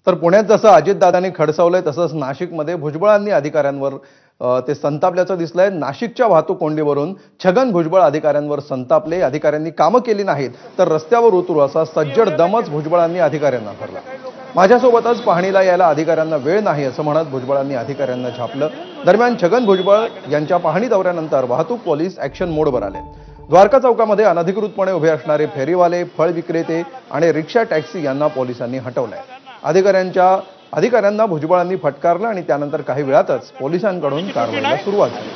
तर पुण्यात जसं अजितदादांनी खडसावलंय तसंच नाशिकमध्ये भुजबळांनी अधिकाऱ्यांवर ते संतापल्याचं दिसलंय। नाशिकच्या वाहतूक कोंडीवरून छगन भुजबळ अधिकाऱ्यांवर संतापले। अधिकाऱ्यांनी कामं केली नाहीत तर रस्त्यावर उतरू असा सज्जड दमच भुजबळांनी अधिकाऱ्यांना भरला। माझ्यासोबतच पाहणीला यायला अधिकाऱ्यांना वेळ नाही असं म्हणत भुजबळांनी अधिकाऱ्यांना झापलं। दरम्यान छगन भुजबळ यांच्या पाहणी दौऱ्यानंतर वाहतूक पोलीस ॲक्शन मोडवर आले। द्वारका चौकामध्ये अनधिकृतपणे उभे असणारे फेरीवाले, फळ विक्रेते आणि रिक्षा टॅक्सी यांना पोलिसांनी हटवलंय। अधिकाऱ्यांना भुजबळांनी फटकारलं आणि त्यानंतर काही वेळातच पोलिसांकडून कारवाईला सुरुवात झाली।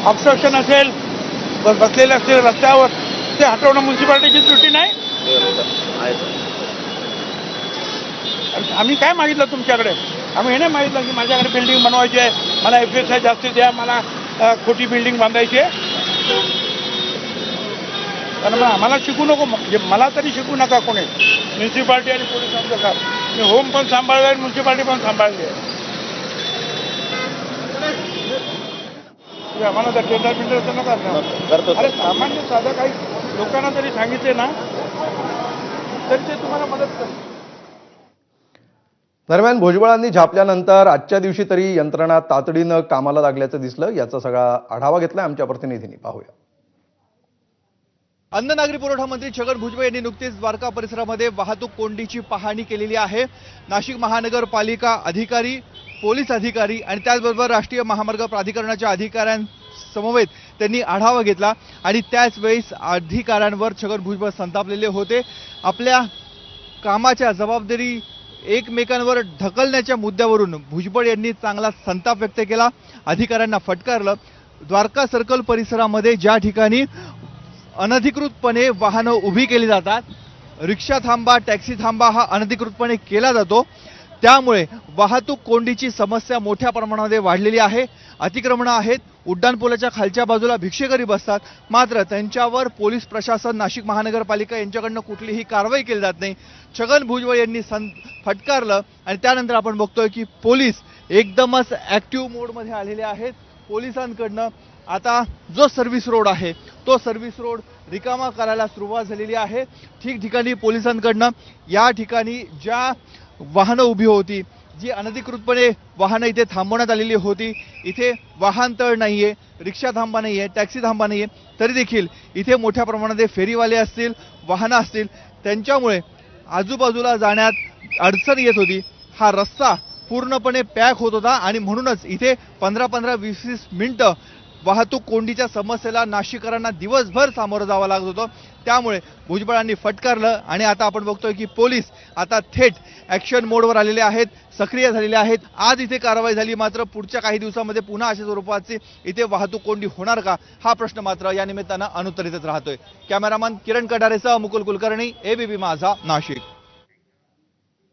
ऑब्स्ट्रक्शन असेल, बसलेले असतील रस्त्यावर, ते हटवणं म्युन्सिपालिटीची ड्युटी नाही। आम्ही काय मागितलं तुमच्याकडे? आम्ही हे नाही मागितलं की माझ्याकडे बिल्डिंग बनवायची आहे, मला FSI जास्ती द्या, मला खोटी बिल्डिंग बांधायची आहे। कारण आम्हाला शिकू नको, मला तरी शिकू नका कोणी। म्युन्सिपालिटी आणि पोलिसांचं काम मी होम पण सांभाळलं आहे, म्युन्सिपालिटी पण सांभाळली आहे। आम्हाला तर टेंडर बिंडरचं नका करतो। अरे सामान्य साधं काही लोकांना तरी सांगितले ना तरी ते तुम्हाला मदत करतील। दरम्यान भुजबळांनी झापल्यानंतर आजच्या दिवशी तरी यंत्रणा तातडीनं कामाला लागल्याचं दिसलं। याचा सगळा आढावा घेतलाय आमच्या प्रतिनिधींनी, पाहूया। अन्न नागरी पुरवठा मंत्री छगन भुजबळ यांनी नुकतीच द्वारका परिसरामध्ये वाहतूक कोंडीची पाहणी केलेली आहे। नाशिक महानगरपालिका अधिकारी, पोलीस अधिकारी आणि त्याचबरोबर राष्ट्रीय महामार्ग प्राधिकरणाच्या अधिकाऱ्यांसमवेत त्यांनी आढावा घेतला आणि त्याच वेळेस अधिकाऱ्यांवर छगन भुजबळ संतापलेले होते। आपल्या कामाच्या जबाबदारी एकमेकांवर ढकलण्याच्या मुद्द्यावरून भुजबळ यांनी चांगला संताप व्यक्त केला, अधिकाऱ्यांना फटकारलं। द्वारका सर्कल परिसरामध्ये ज्या ठिकाणी अनधिकृतपणे वाहनं उभी केली जातात, रिक्षा थांबा, टॅक्सी थांबा हा अनधिकृतपणे केला जातो, त्यामुळे वाहतूक कोंडीची समस्या मोठ्या प्रमाणामध्ये वाढलेली आहे। अतिक्रमणं आहेत, उड्डाणपुलाच्या खालच्या बाजूला भिक्षेकरी बसतात, मात्र त्यांच्यावर पोलीस प्रशासन, नाशिक महानगरपालिका यांच्याकडनं कुठलीही कारवाई केली जात नाही। छगन भुजबळ यांनी फटकारलं आणि त्यानंतर आपण बघतोय की पोलीस एकदमच ॲक्टिव्ह मोडमध्ये आलेले आहेत। पोलिसांकडनं आता जो सर्व्हिस रोड आहे तो सर्व्हिस रोड रिकामा करायला सुरुवात झालेली आहे। ठिकठिकाणी पोलिसांकडनं या ठिकाणी ज्या वाहनं उभी होती, जी अनधिकृतपणे वाहनं इथे थांबवण्यात आलेली होती, इथे वाहनतळ नाहीये, रिक्षा थांबा नाहीये, टॅक्सी थांबा नाहीये, तरी देखील इथे मोठ्या प्रमाणात फेरीवाले असतील, वाहनं असतील, त्यांच्यामुळे आजूबाजूला जाण्यात अडचण येत होती। हा रस्ता पूर्णपणे पॅक होत होता आणि म्हणूनच इथे 15-15, 20-20 मिनिटं वाहतूक कोंडीच्या समस्येला नाशिककरांना दिवसभर सामोरं जावं लागत होतं। त्यामुळे भुजबळांनी फटकारलं आणि आता आपण बघतोय की पोलीस आता थेट ॲक्शन मोडवर आलेले आहेत, सक्रिय झालेले आहेत। आज इथे कारवाई झाली, मात्र पुढच्या काही दिवसांमध्ये पुन्हा अशा स्वरूपाची इथे वाहतूक कोंडी होणार का, हा प्रश्न मात्र या निमित्तानं अनुत्तरितच राहतोय। कॅमेरामन किरण कडारेसह मुकुल कुलकर्णी, ABP माझा, नाशिक।